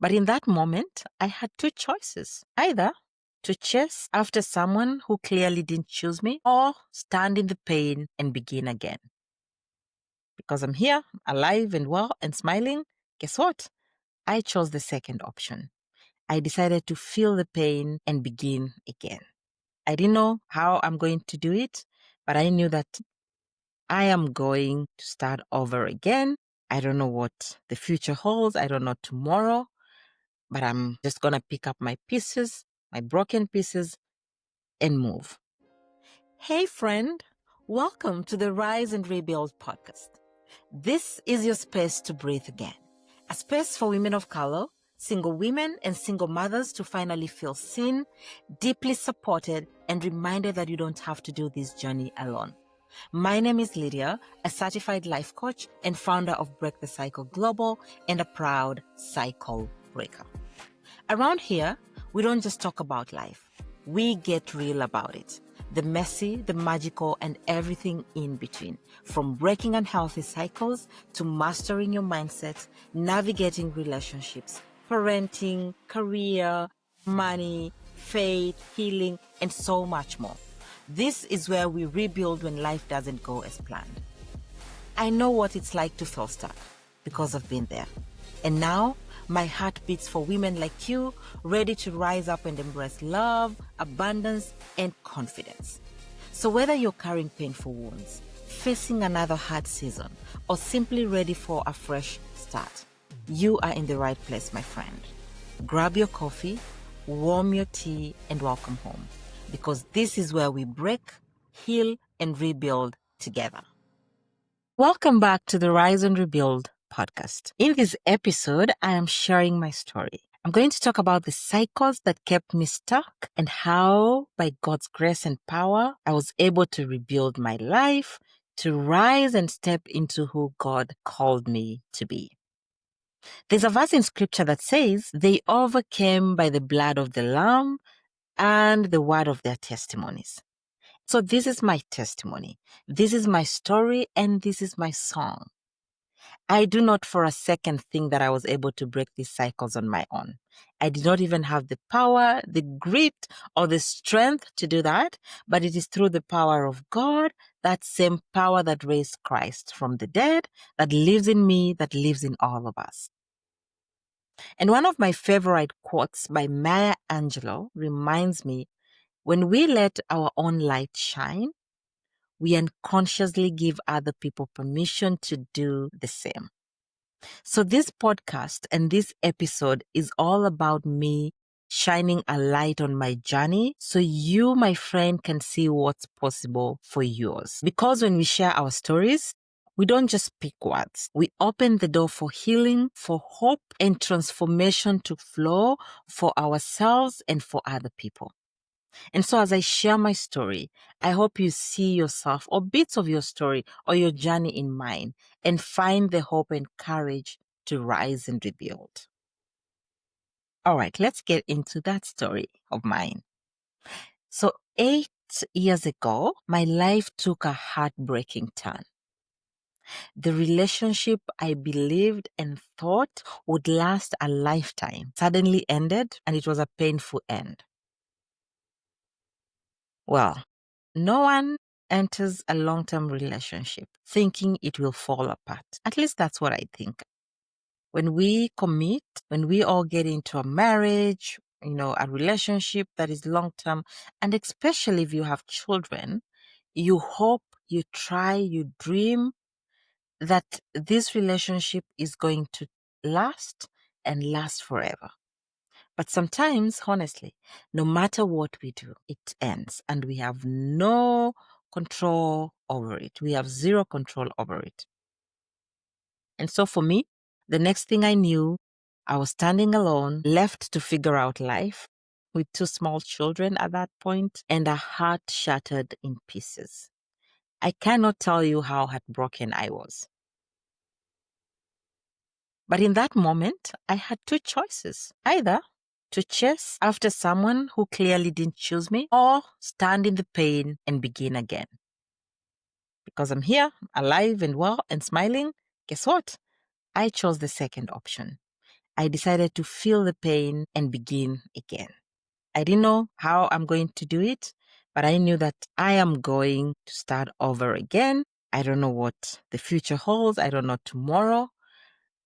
But in that moment, I had two choices: either to chase after someone who clearly didn't choose me, or stand in the pain and begin again. Because I'm here, alive and well and smiling, guess what? I chose the second option. I decided to feel the pain and begin again. I didn't know how I'm going to do it, but I knew that I am going to start over again. I don't know what the future holds. I don't know tomorrow, but I'm just going to pick up my pieces, my broken pieces, and move. Hey, friend. Welcome to the Rise and Rebuild podcast. This is your space to breathe again. A space for women of color, single women, and single mothers to finally feel seen, deeply supported, and reminded that you don't have to do this journey alone. My name is Lydia, a certified life coach and founder of Break the Cycle Global and a proud cycle breaker. Around here, we don't just talk about life. We get real about it. The messy, the magical, and everything in between. From breaking unhealthy cycles to mastering your mindset, navigating relationships, parenting, career, money, faith, healing, and so much more. This is where we rebuild when life doesn't go as planned. I know what it's like to feel stuck because I've been there. And now my heart beats for women like you, ready to rise up and embrace love, abundance, and confidence. So whether you're carrying painful wounds, facing another hard season, or simply ready for a fresh start, you are in the right place, my friend. Grab your coffee, warm your tea, and welcome home. Because this is where we break, heal, and rebuild together. Welcome back to the Rise and Rebuild podcast. In this episode, I am sharing my story. I'm going to talk about the cycles that kept me stuck and how, by God's grace and power, I was able to rebuild my life, to rise and step into who God called me to be. There's a verse in scripture that says, "They overcame by the blood of the Lamb and the word of their testimonies." So this is my testimony. This is my story, and this is my song. I do not for a second think that I was able to break these cycles on my own. I did not even have the power, the grit, or the strength to do that, but it is through the power of God, that same power that raised Christ from the dead, that lives in me, that lives in all of us. And one of my favorite quotes by Maya Angelou reminds me, when we let our own light shine, we unconsciously give other people permission to do the same. So this podcast and this episode is all about me shining a light on my journey so you, my friend, can see what's possible for yours. Because when we share our stories, we don't just pick words. We open the door for healing, for hope, and transformation to flow for ourselves and for other people. And so as I share my story, I hope you see yourself or bits of your story or your journey in mine and find the hope and courage to rise and rebuild. All right, let's get into that story of mine. So 8 years ago, my life took a heartbreaking turn. The relationship I believed and thought would last a lifetime suddenly ended, and it was a painful end. Well, no one enters a long-term relationship thinking it will fall apart. At least that's what I think. When we commit, when we all get into a marriage, a relationship that is long-term, and especially if you have children, you hope, you try, you dream that this relationship is going to last and last forever. But sometimes, honestly, no matter what we do, it ends and we have no control over it. We have zero control over it. And so for me, the next thing I knew, I was standing alone, left to figure out life with 2 small children at that point and a heart shattered in pieces. I cannot tell you how heartbroken I was. But in that moment, I had 2 choices: either to chase after someone who clearly didn't choose me, or stand in the pain and begin again. Because I'm here, alive and well and smiling, guess what? I chose the second option. I decided to feel the pain and begin again. I didn't know how I'm going to do it, but I knew that I am going to start over again. I don't know what the future holds. I don't know tomorrow,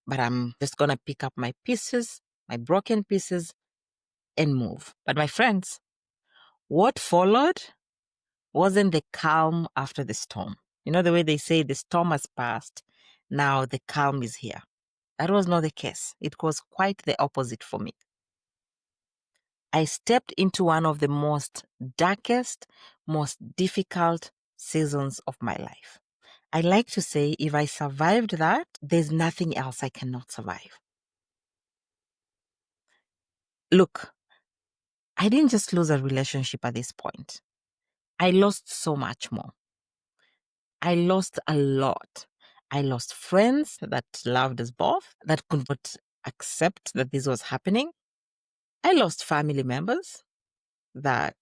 but I'm just going to pick up my pieces, my broken pieces, and move. But my friends, what followed wasn't the calm after the storm. You know, the way they say the storm has passed, now the calm is here. That was not the case. It was quite the opposite for me. I stepped into one of the most darkest, most difficult seasons of my life. I like to say if I survived that, there's nothing else I cannot survive. Look, I didn't just lose a relationship at this point. I lost so much more. I lost a lot. I lost friends that loved us both, that could not accept that this was happening. I lost family members that,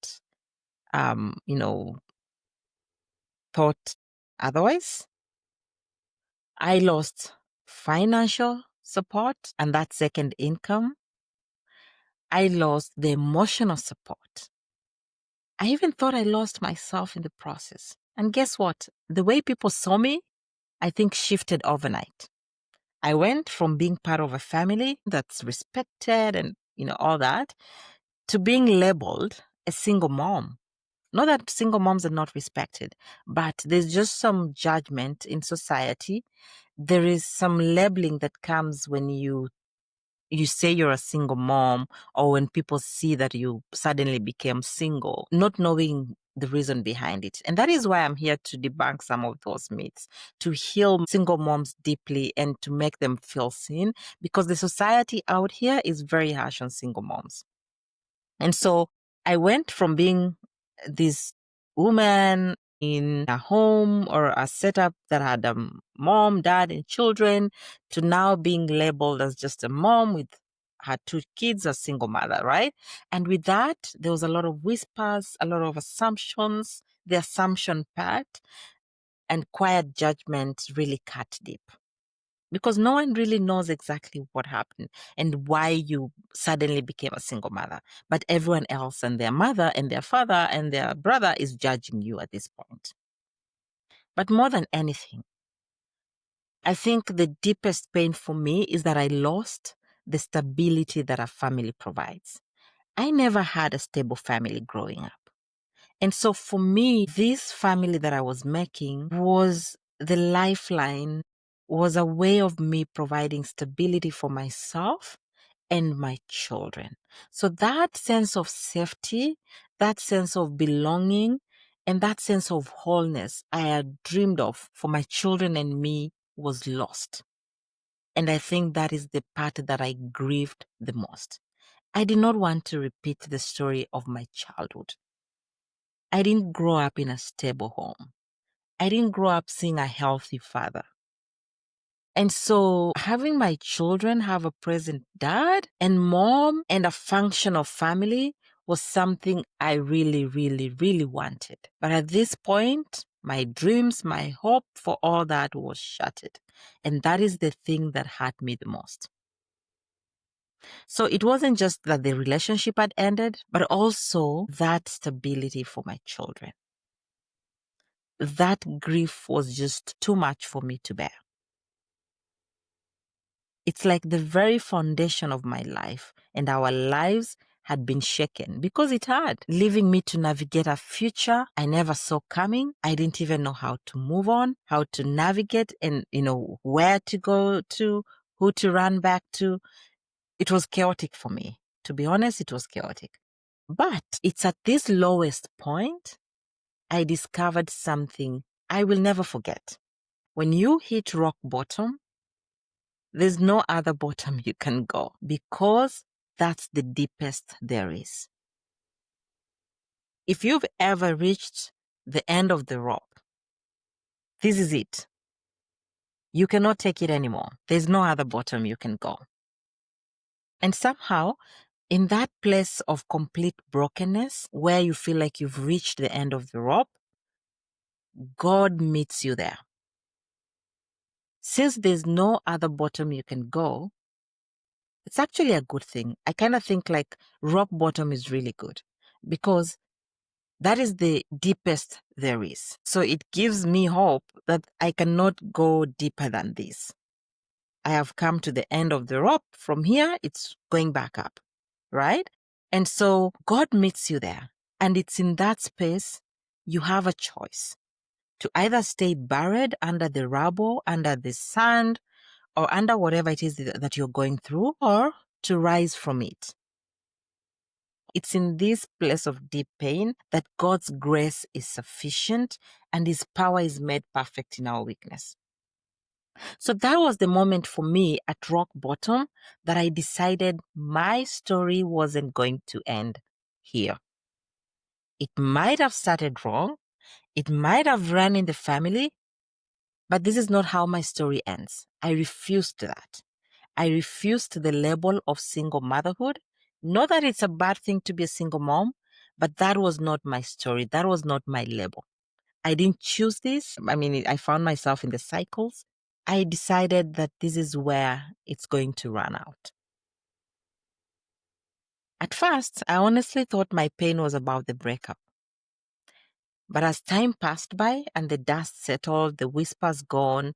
you know, thought otherwise. I lost financial support and that second income. I lost the emotional support. I even thought I lost myself in the process. And guess what? The way people saw me, I think shifted overnight. I went from being part of a family that's respected and, all that, to being labeled a single mom. Not that single moms are not respected, but there's just some judgment in society. There is some labeling that comes when you say you're a single mom, or when people see that you suddenly became single, not knowing the reason behind it. And that is why I'm here to debunk some of those myths, to heal single moms deeply and to make them feel seen, because the society out here is very harsh on single moms. And so I went from being this woman in a home or a setup that had a mom, dad, and children to now being labeled as just a mom with her two kids, a single mother, right? And with that, there was a lot of whispers, a lot of assumptions, the assumption part, and quiet judgment really cut deep because no one really knows exactly what happened and why you suddenly became a single mother. But everyone else and their mother and their father and their brother is judging you at this point. But more than anything, I think the deepest pain for me is that I lost the stability that a family provides. I never had a stable family growing up. And so for me, this family that I was making was the lifeline, was a way of me providing stability for myself and my children. So that sense of safety, that sense of belonging, and that sense of wholeness I had dreamed of for my children and me was lost. And I think that is the part that I grieved the most. I did not want to repeat the story of my childhood. I didn't grow up in a stable home. I didn't grow up seeing a healthy father. And so having my children have a present dad and mom and a functional family was something I really, really, really wanted. But at this point, my dreams, my hope for all that was shattered. And that is the thing that hurt me the most. So it wasn't just that the relationship had ended, but also that stability for my children. That grief was just too much for me to bear. It's like the very foundation of my life and our lives had been shaken because it had, leaving me to navigate a future I never saw coming. I didn't even know how to move on, how to navigate and, where to go to, who to run back to. It was chaotic for me. To be honest, it was chaotic. But it's at this lowest point I discovered something I will never forget. When you hit rock bottom, there's no other bottom you can go because that's the deepest there is. If you've ever reached the end of the rope, this is it. You cannot take it anymore. There's no other bottom you can go. And somehow, in that place of complete brokenness, where you feel like you've reached the end of the rope, God meets you there. Since there's no other bottom you can go, It's actually a good thing. I kind of think like rock bottom is really good because that is the deepest there is. So it gives me hope that I cannot go deeper than this. I have come to the end of the rope. From here, it's going back up, right? And so God meets you there. And it's in that space you have a choice to either stay buried under the rubble, under the sand, or under whatever it is that you're going through, or to rise from it. It's in this place of deep pain that God's grace is sufficient and His power is made perfect in our weakness. So that was the moment for me at rock bottom that I decided my story wasn't going to end here. It might have started wrong. It might have run in the family, but this is not how my story ends. I refused that. I refused the label of single motherhood. Not that it's a bad thing to be a single mom, but that was not my story. That was not my label. I didn't choose this. I mean, I found myself in the cycles. I decided that this is where it's going to run out. At first, I honestly thought my pain was about the breakup. But as time passed by and the dust settled, the whispers gone,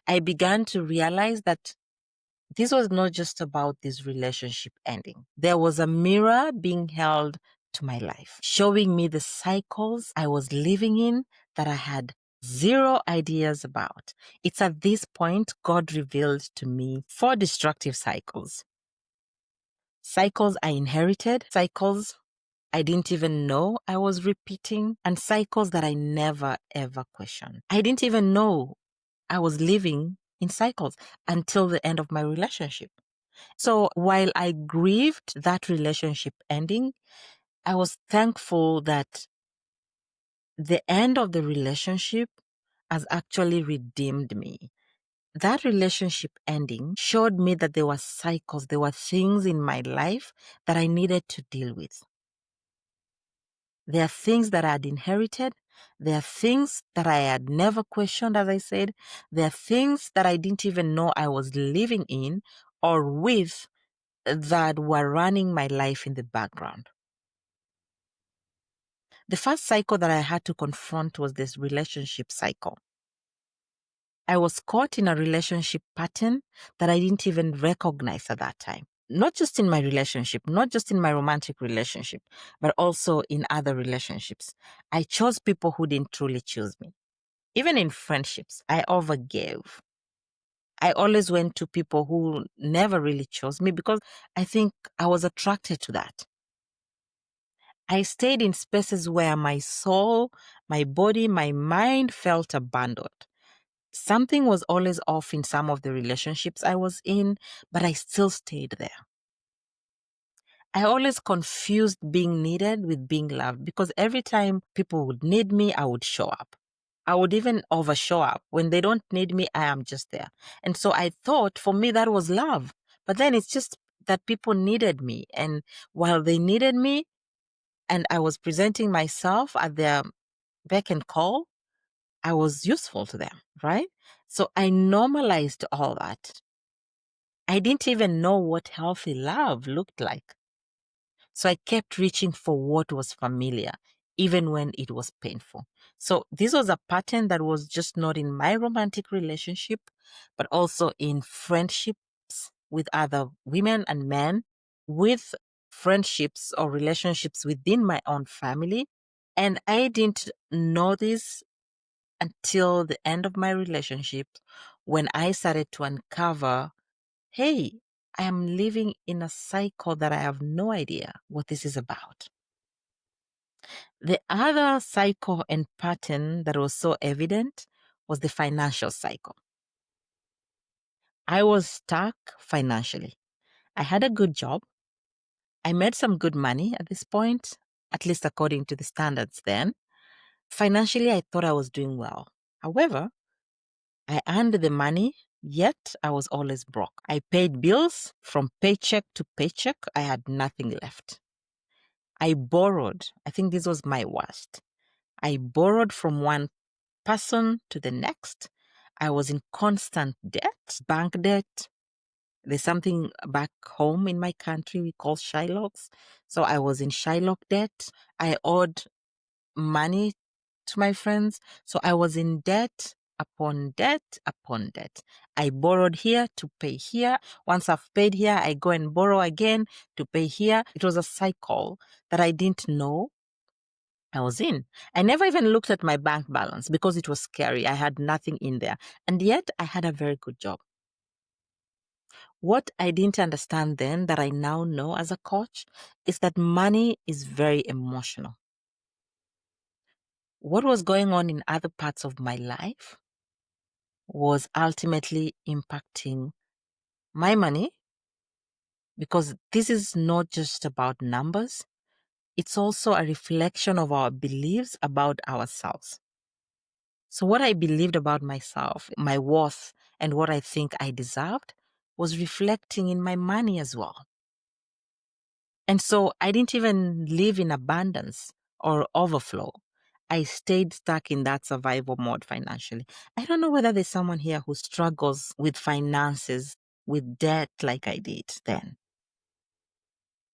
I began to realize that this was not just about this relationship ending. There was a mirror being held to my life, showing me the cycles I was living in that I had zero ideas about. It's at this point God revealed to me 4 destructive cycles. Cycles I inherited, cycles I didn't even know I was repeating, and cycles that I never ever questioned. I didn't even know I was living in cycles until the end of my relationship. So while I grieved that relationship ending, I was thankful that the end of the relationship has actually redeemed me. That relationship ending showed me that there were cycles, there were things in my life that I needed to deal with. There are things that I had inherited. There are things that I had never questioned, as I said. There are things that I didn't even know I was living in or with that were running my life in the background. The first cycle that I had to confront was this relationship cycle. I was caught in a relationship pattern that I didn't even recognize at that time. Not just in my relationship, not just in my romantic relationship, but also in other relationships. I chose people who didn't truly choose me. Even in friendships, I overgave. I always went to people who never really chose me because I think I was attracted to that. I stayed in spaces where my soul, my body, my mind felt abandoned. Something was always off in some of the relationships I was in, but I still stayed there. I always confused being needed with being loved because every time people would need me, I would show up. I would even over show up. When they don't need me, I am just there. And so I thought for me that was love. But then it's just that people needed me. And while they needed me and I was presenting myself at their beck and call, I was useful to them, right? So I normalized all that. I didn't even know what healthy love looked like. So I kept reaching for what was familiar, even when it was painful. So this was a pattern that was just not in my romantic relationship, but also in friendships with other women and men, with friendships or relationships within my own family. And I didn't know this until the end of my relationship when I started to uncover, hey, I am living in a cycle that I have no idea what this is about. The other cycle and pattern that was so evident was the financial cycle. I was stuck financially. I had a good job. I made some good money at this point, at least according to the standards then. Financially, I thought I was doing well. However, I earned the money, yet I was always broke. I paid bills from paycheck to paycheck. I had nothing left. I borrowed. I think this was my worst. I borrowed from one person to the next. I was in constant debt, bank debt. There's something back home in my country we call Shylocks. So I was in Shylock debt. I owed money to my friends. So I was in debt upon debt upon debt. I borrowed here to pay here. Once I've paid here, I go and borrow again to pay here. It was a cycle that I didn't know I was in. I never even looked at my bank balance because it was scary. I had nothing in there. And yet I had a very good job. What I didn't understand then that I now know as a coach is that money is very emotional. What was going on in other parts of my life was ultimately impacting my money, because this is not just about numbers. It's also a reflection of our beliefs about ourselves. So what I believed about myself, my worth, and what I think I deserved was reflecting in my money as well. And so I didn't even live in abundance or overflow. I stayed stuck in that survival mode financially. I don't know whether there's someone here who struggles with finances, with debt like I did then.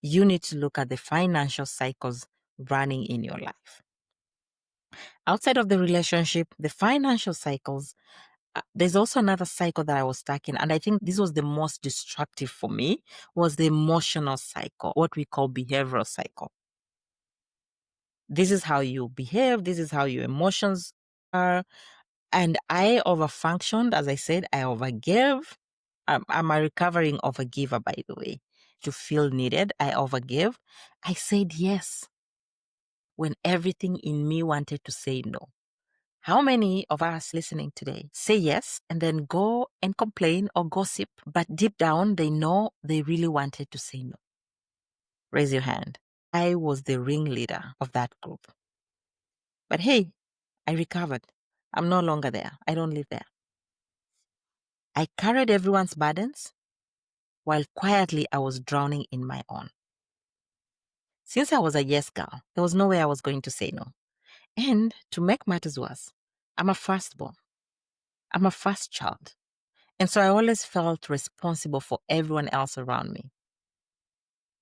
You need to look at the financial cycles running in your life. Outside of the relationship, the financial cycles, there's also another cycle that I was stuck in. And I think this was the most destructive for me, was the emotional cycle, what we call behavioral cycle. This is how you behave. This is how your emotions are. And I overfunctioned. As I said, I overgave. I'm a recovering overgiver, by the way. To feel needed, I overgave. I said yes when everything in me wanted to say no. How many of us listening today say yes and then go and complain or gossip, but deep down they know they really wanted to say no? Raise your hand. I was the ringleader of that group. But hey, I recovered. I'm no longer there. I don't live there. I carried everyone's burdens while quietly I was drowning in my own. Since I was a yes girl, there was no way I was going to say no. And to make matters worse, I'm a firstborn. I'm a first child. And so I always felt responsible for everyone else around me.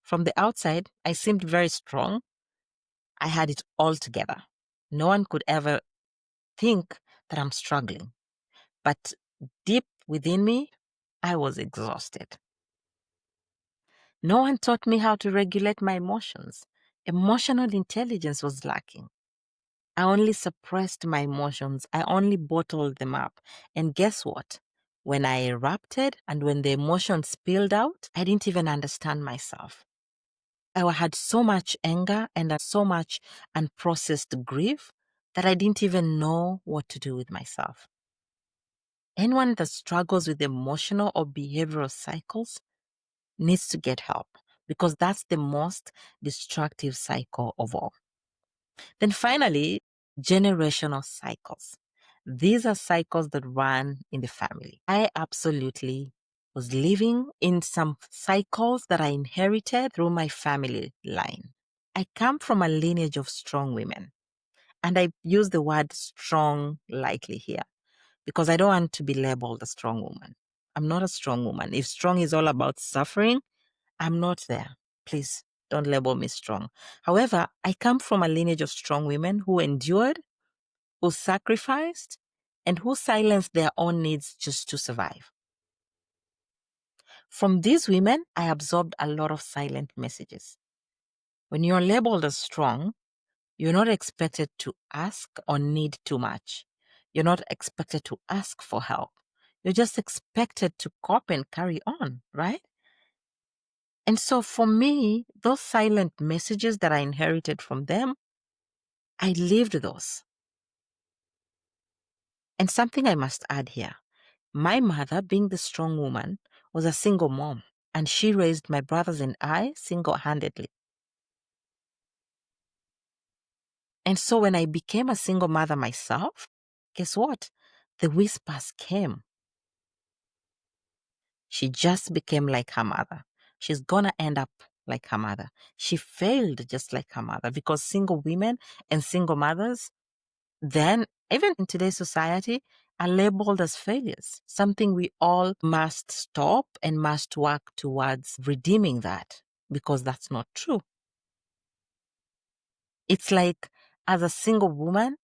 From the outside, I seemed very strong. I had it all together. No one could ever think that I'm struggling. But deep within me, I was exhausted. No one taught me how to regulate my emotions. Emotional intelligence was lacking. I only suppressed my emotions. I only bottled them up. And guess what? When I erupted and when the emotions spilled out, I didn't even understand myself. I had so much anger and so much unprocessed grief that I didn't even know what to do with myself. Anyone that struggles with emotional or behavioral cycles needs to get help, because that's the most destructive cycle of all. Then finally, generational cycles. These are cycles that run in the family. I absolutely was living in some cycles that I inherited through my family line. I come from a lineage of strong women. And I use the word strong lightly here because I don't want to be labeled a strong woman. I'm not a strong woman. If strong is all about suffering, I'm not there. Please don't label me strong. However, I come from a lineage of strong women who endured, who sacrificed, and who silenced their own needs just to survive. From these women, I absorbed a lot of silent messages. When you're labeled as strong, you're not expected to ask or need too much. You're not expected to ask for help. You're just expected to cope and carry on, right? And so for me, those silent messages that I inherited from them, I lived those. And something I must add here. My mother, being the strong woman, was a single mom, and she raised my brothers and I single-handedly. And so when I became a single mother myself, guess what? The whispers came. She just became like her mother. She's gonna end up like her mother. She failed just like her mother, because single women and single mothers, then, even in today's society, are labeled as failures, something we all must stop and must work towards redeeming that, because that's not true. It's like, as a single woman,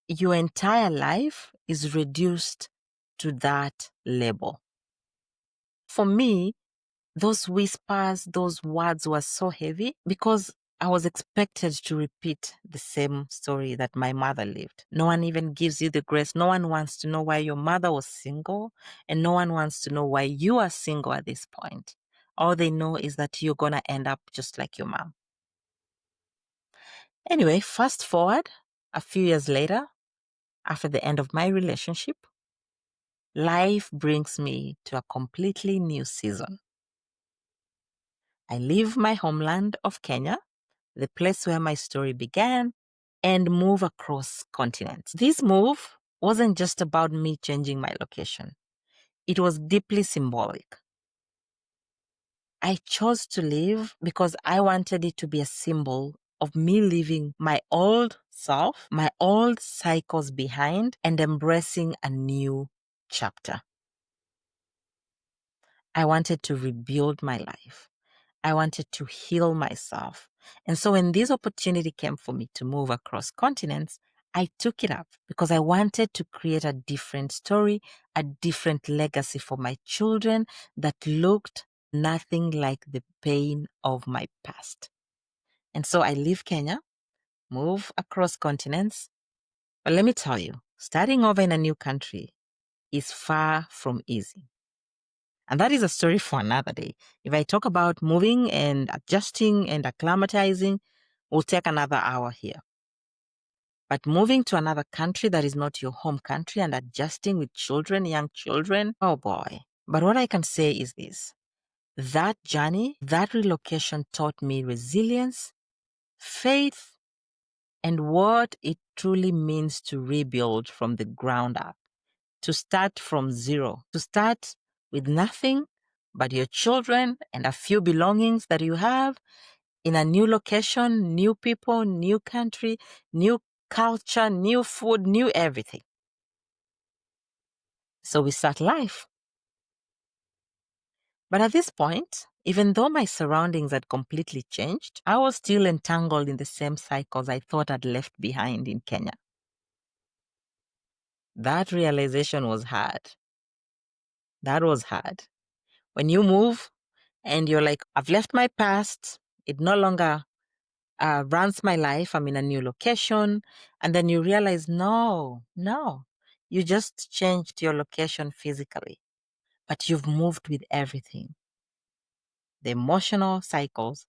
your entire life is reduced to that label. For me, those whispers, those words were so heavy because I was expected to repeat the same story that my mother lived. No one even gives you the grace. No one wants to know why your mother was single, and no one wants to know why you are single at this point. All they know is that you're going to end up just like your mom. Anyway, fast forward a few years later, after the end of my relationship, life brings me to a completely new season. I leave my homeland of Kenya, the place where my story began, and move across continents. This move wasn't just about me changing my location. It was deeply symbolic. I chose to leave because I wanted it to be a symbol of me leaving my old self, my old cycles behind, and embracing a new chapter. I wanted to rebuild my life. I wanted to heal myself. And so when this opportunity came for me to move across continents, I took it up because I wanted to create a different story, a different legacy for my children that looked nothing like the pain of my past. And so I leave Kenya, move across continents. But let me tell you, starting over in a new country is far from easy. And that is a story for another day. If I talk about moving and adjusting and acclimatizing, we'll take another hour here. But moving to another country that is not your home country and adjusting with children, young children, oh boy. But what I can say is this. That journey, that relocation taught me resilience, faith, and what it truly means to rebuild from the ground up, to start from zero, to start with nothing but your children and a few belongings that you have in a new location, new people, new country, new culture, new food, new everything. So we start life. But at this point, even though my surroundings had completely changed, I was still entangled in the same cycles I thought I'd left behind in Kenya. That realization was hard. That was hard. When you move and you're like, I've left my past, it no longer runs my life, I'm in a new location. And then you realize, no, you just changed your location physically, but you've moved with everything. The emotional cycles,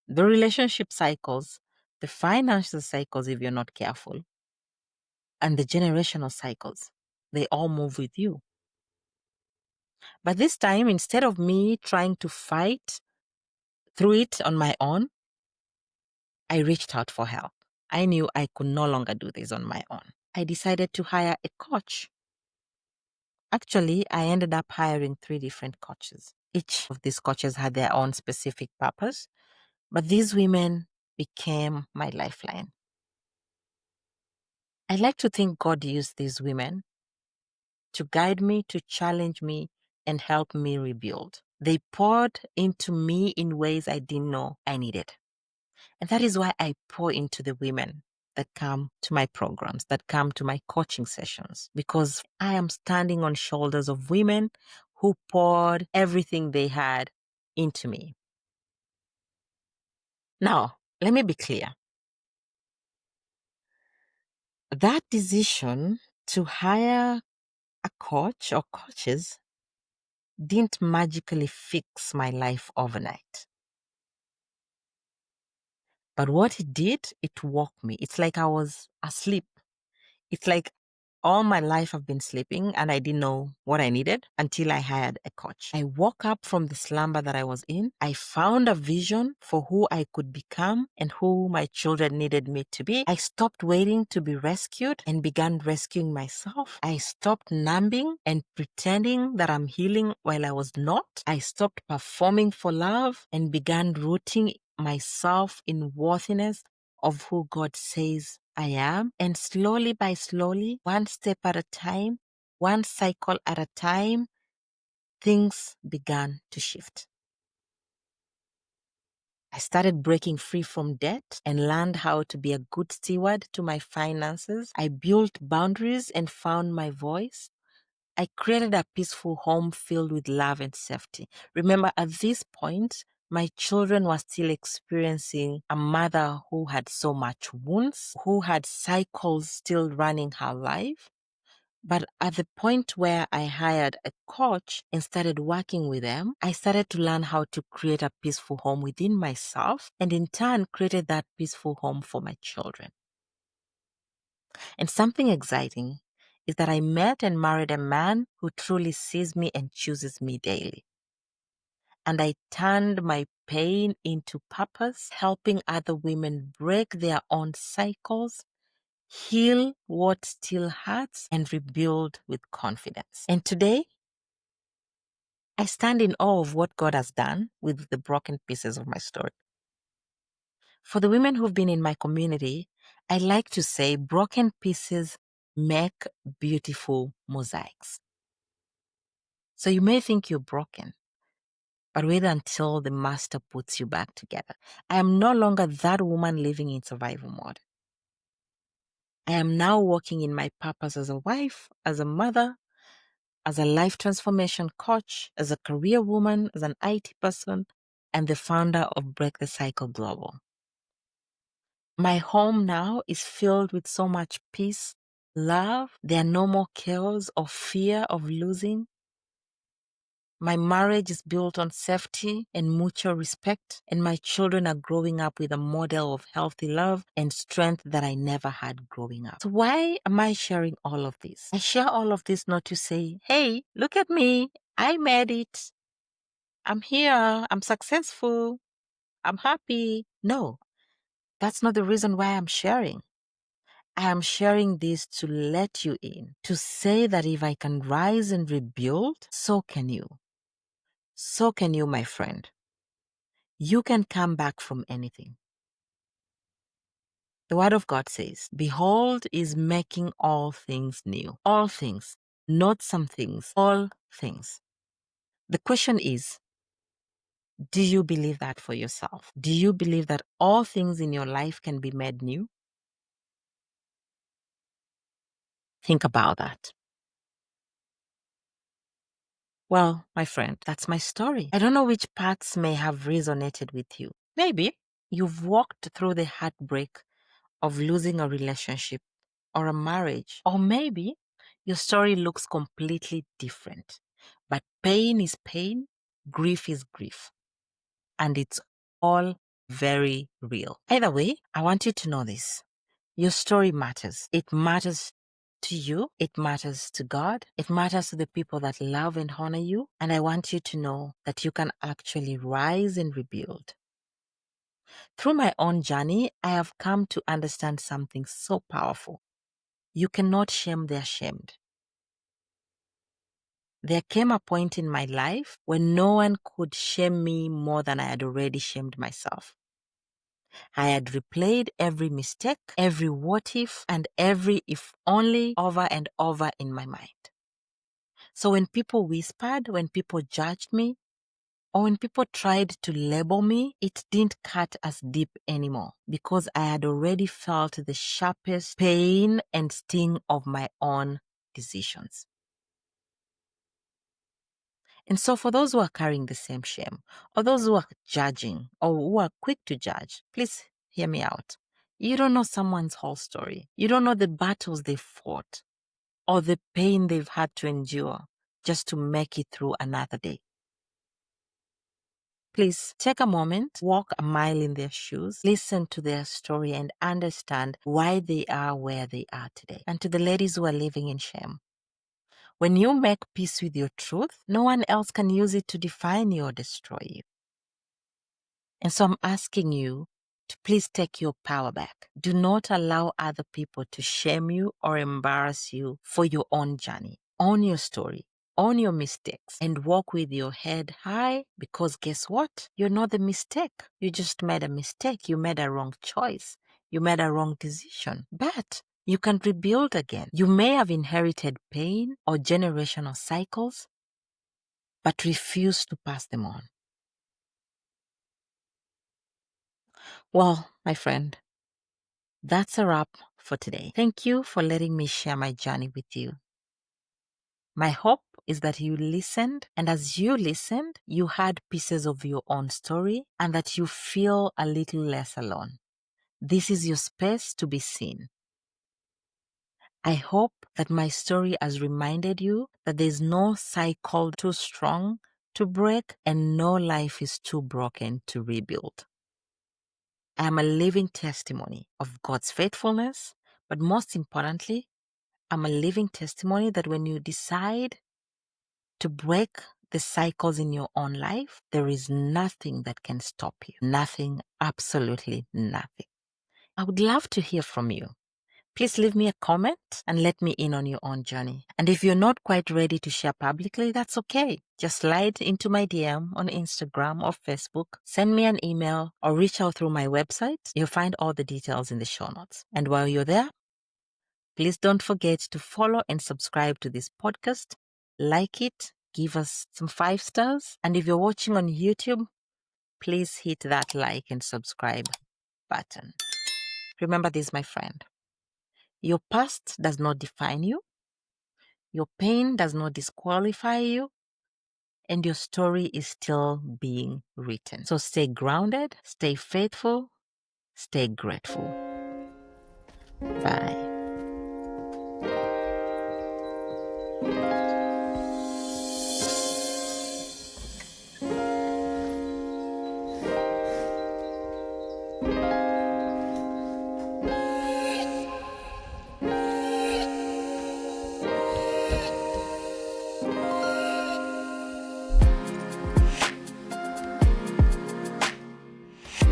the relationship cycles, the financial cycles, if you're not careful, and the generational cycles, they all move with you. But this time, instead of me trying to fight through it on my own, I reached out for help. I knew I could no longer do this on my own. I decided to hire a coach. Actually, I ended up hiring 3 different coaches. Each of these coaches had their own specific purpose, but these women became my lifeline. I like to think God used these women to guide me, to challenge me, and help me rebuild. They poured into me in ways I didn't know I needed. And that is why I pour into the women that come to my programs, that come to my coaching sessions, because I am standing on shoulders of women who poured everything they had into me. Now, let me be clear. That decision to hire a coach or coaches didn't magically fix my life overnight. But what it did, it woke me. It's like I was asleep. It's like all my life I've been sleeping and I didn't know what I needed until I hired a coach. I woke up from the slumber that I was in. I found a vision for who I could become and who my children needed me to be. I stopped waiting to be rescued and began rescuing myself. I stopped numbing and pretending that I'm healing while I was not. I stopped performing for love and began rooting myself in worthiness of who God says I am. And slowly by slowly, one step at a time, one cycle at a time, things began to shift. I started breaking free from debt and learned how to be a good steward to my finances. I built boundaries and found my voice. I created a peaceful home filled with love and safety. Remember, at this point, my children were still experiencing a mother who had so much wounds, who had cycles still running her life. But at the point where I hired a coach and started working with them, I started to learn how to create a peaceful home within myself and in turn created that peaceful home for my children. And something exciting is that I met and married a man who truly sees me and chooses me daily. And I turned my pain into purpose, helping other women break their own cycles, heal what still hurts, and rebuild with confidence. And today, I stand in awe of what God has done with the broken pieces of my story. For the women who've been in my community, I like to say broken pieces make beautiful mosaics. So you may think you're broken, but wait until the master puts you back together. I am no longer that woman living in survival mode. I am now walking in my purpose as a wife, as a mother, as a life transformation coach, as a career woman, as an IT person, and the founder of Break the Cycle Global. My home now is filled with so much peace, love. There are no more chaos or fear of losing. My marriage is built on safety and mutual respect, and my children are growing up with a model of healthy love and strength that I never had growing up. So why am I sharing all of this? I share all of this not to say, hey, look at me. I made it. I'm here. I'm successful. I'm happy. No, that's not the reason why I'm sharing. I am sharing this to let you in, to say that if I can rise and rebuild, so can you. So can you, my friend. You can come back from anything. The Word of God says, Behold is making all things new. All things, not some things, all things. The question is, do you believe that for yourself? Do you believe that all things in your life can be made new? Think about that. Well, my friend, that's my story. I don't know which parts may have resonated with you. Maybe you've walked through the heartbreak of losing a relationship or a marriage, or maybe your story looks completely different. But pain is pain, grief is grief, and it's all very real. Either way, I want you to know this. Your story matters. It matters to you. It matters to God. It matters to the people that love and honor you. And I want you to know that you can actually rise and rebuild. Through my own journey, I have come to understand something so powerful. You cannot shame the ashamed. There came a point in my life when no one could shame me more than I had already shamed myself. I had replayed every mistake, every what if, and every if only over and over in my mind. So when people whispered, when people judged me, or when people tried to label me, it didn't cut as deep anymore because I had already felt the sharpest pain and sting of my own decisions. And so for those who are carrying the same shame, or those who are judging, or who are quick to judge, please hear me out. You don't know someone's whole story. You don't know the battles they fought, or the pain they've had to endure just to make it through another day. Please take a moment, walk a mile in their shoes, listen to their story, and understand why they are where they are today. And to the ladies who are living in shame, when you make peace with your truth, no one else can use it to define you or destroy you. And so I'm asking you to please take your power back. Do not allow other people to shame you or embarrass you for your own journey. Own your story, own your mistakes, and walk with your head high because guess what? You're not the mistake. You just made a mistake. You made a wrong choice. You made a wrong decision. But You can rebuild again. You may have inherited pain or generational cycles, but refuse to pass them on. Well, my friend, that's a wrap for today. Thank you for letting me share my journey with you. My hope is that you listened, and as you listened, you had pieces of your own story and that you feel a little less alone. This is your space to be seen. I hope that my story has reminded you that there's no cycle too strong to break and no life is too broken to rebuild. I am a living testimony of God's faithfulness, but most importantly, I'm a living testimony that when you decide to break the cycles in your own life, there is nothing that can stop you. Nothing, absolutely nothing. I would love to hear from you. Please leave me a comment and let me in on your own journey. And if you're not quite ready to share publicly, that's okay. Just slide into my DM on Instagram or Facebook, send me an email, or reach out through my website. You'll find all the details in the show notes. And while you're there, please don't forget to follow and subscribe to this podcast. Like it, give us some 5 stars. And if you're watching on YouTube, please hit that like and subscribe button. Remember this, my friend. Your past does not define you. Your pain does not disqualify you. And your story is still being written. So stay grounded, stay faithful, stay grateful. Bye.